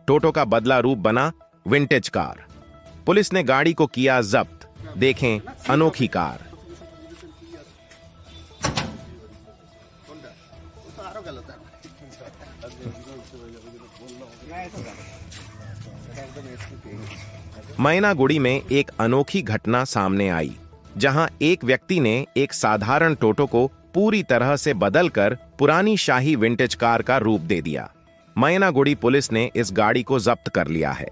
टोटो का बदला रूप बना विंटेज कार। पुलिस ने गाड़ी को किया जब्त। देखें अनोखी कार। मैनागुड़ी में एक अनोखी घटना सामने आई, जहां एक व्यक्ति ने एक साधारण टोटो को पूरी तरह से बदलकर पुरानी शाही विंटेज कार का रूप दे दिया। मैनागुड़ी पुलिस ने इस गाड़ी को जब्त कर लिया है।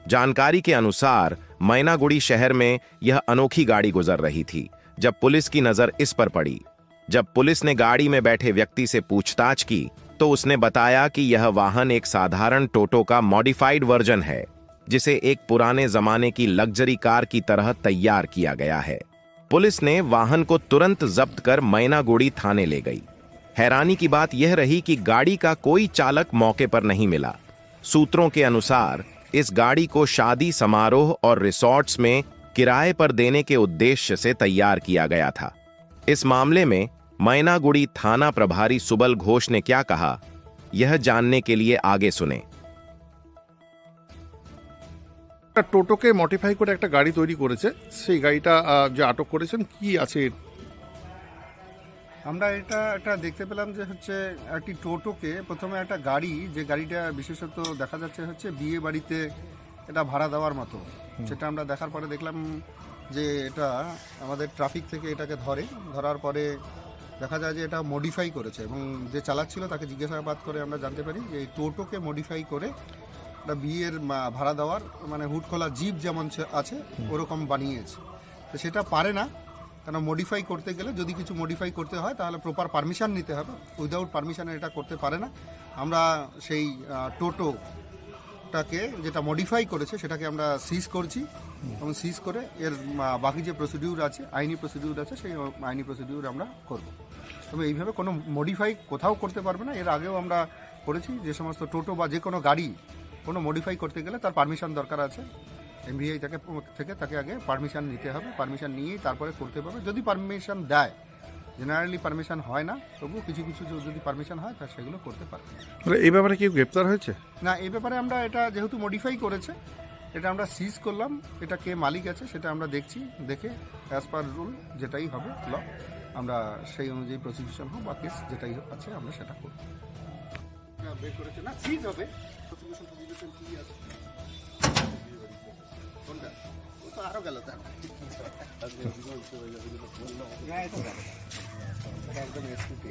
जानकारी के अनुसार मैनागुड़ी शहर में यह अनोखी गाड़ी गुजर रही थी जब पुलिस की नजर इस पर पड़ी। जब पुलिस ने गाड़ी में बैठे व्यक्ति से पूछताछ की तो उसने बताया कि यह वाहन एक साधारण टोटो का मॉडिफाइड वर्जन है, जिसे एक पुराने जमाने की लग्जरी कार की तरह तैयार किया गया है। पुलिस ने वाहन को तुरंत जब्त कर मैनागुड़ी थाने ले गई। हैरानी की बात यह रही कि गाड़ी का कोई चालक मौके पर नहीं मिला। सूत्रों के अनुसार इस गाड़ी को शादी समारोह और रिसॉर्ट्स में किराए पर देने के उद्देश्य से तैयार किया गया था। इस मामले में मैनागुड़ी थाना प्रभारी सुबल घोष ने क्या कहा, यह जानने के लिए आगे सुने। টোটোকে মডিফাই করে একটা গাড়ি তৈরি করেছে, সেই গাড়িটা যে আটক করেছেন কি আছে? আমরা এটা দেখতে পেলাম যে হচ্ছে একটি টোটোকে প্রথমে একটা গাড়ি, যে গাড়িটা বিশেষত দেখা যাচ্ছে হচ্ছে বিয়ে বাড়িতে এটা ভাড়া দেওয়ার মতো, সেটা আমরা দেখার পরে দেখলাম যে এটা আমাদের ট্রাফিক থেকে এটাকে ধরার পরে দেখা যায় যে এটা মডিফাই করেছে এবং যে চালাচ্ছিল তাকে জিজ্ঞাসাবাদ করে আমরা জানতে পারি যে এই টোটোকে মডিফাই করে একটা বিয়ের ভাড়া দেওয়ার মানে হুড খোলা জিপ যেমন আছে ওরকম বানিয়েছে। তো সেটা পারে না, কেন মডিফাই করতে গেলে যদি কিছু মডিফাই করতে হয় তাহলে প্রপার পারমিশন নিতে হবে, উইদাউট পারমিশনে এটা করতে পারে না। আমরা সেই টোটোটাকে যেটা মডিফাই করেছে সেটাকে আমরা সিজ করছি এবং সিজ করে এর বাকি যে প্রসিডিউর আছে, আইনি প্রসিডিউর আছে, সেই আইনি প্রসিডিউর আমরা করব। তবে এইভাবে কোনো মডিফাই কোথাও করতে পারবে না। এর আগেও আমরা করেছি, যে সমস্ত টোটো বা যে কোনো গাড়ি কোনো মডিফাই করতে গেলে তার পারমিশন দরকার আছে। এমভিআই থেকে তাকে আগে পারমিশন নিতে হবে, পারমিশন নিয়েই তারপরে করতে পারবে। যদি পারমিশন দেয়, জেনারেলি পারমিশন হয় না, তবুও কিছু কিছু যদি পারমিশন হয় তা সেগুলো করতে পারবে। এই ব্যাপারে কি গ্রেপ্তার হয়েছে? না, এই ব্যাপারে আমরা এটা যেহেতু মডিফাই করেছে এটা আমরা সিজ করলাম, এটা কে মালিক আছে সেটা আমরা দেখছি, দেখে অ্যাজ পার রুল যেটাই হবে ল আমরা সেই অনুযায়ী প্রসিকিউশন হোক বা কেস যেটাই আছে আমরা সেটা করব। বের করেছে না, সিজ হবে। প্রসিকিউশন কি আছে কোনটা ও তো আরো গেল তার একদম এসপি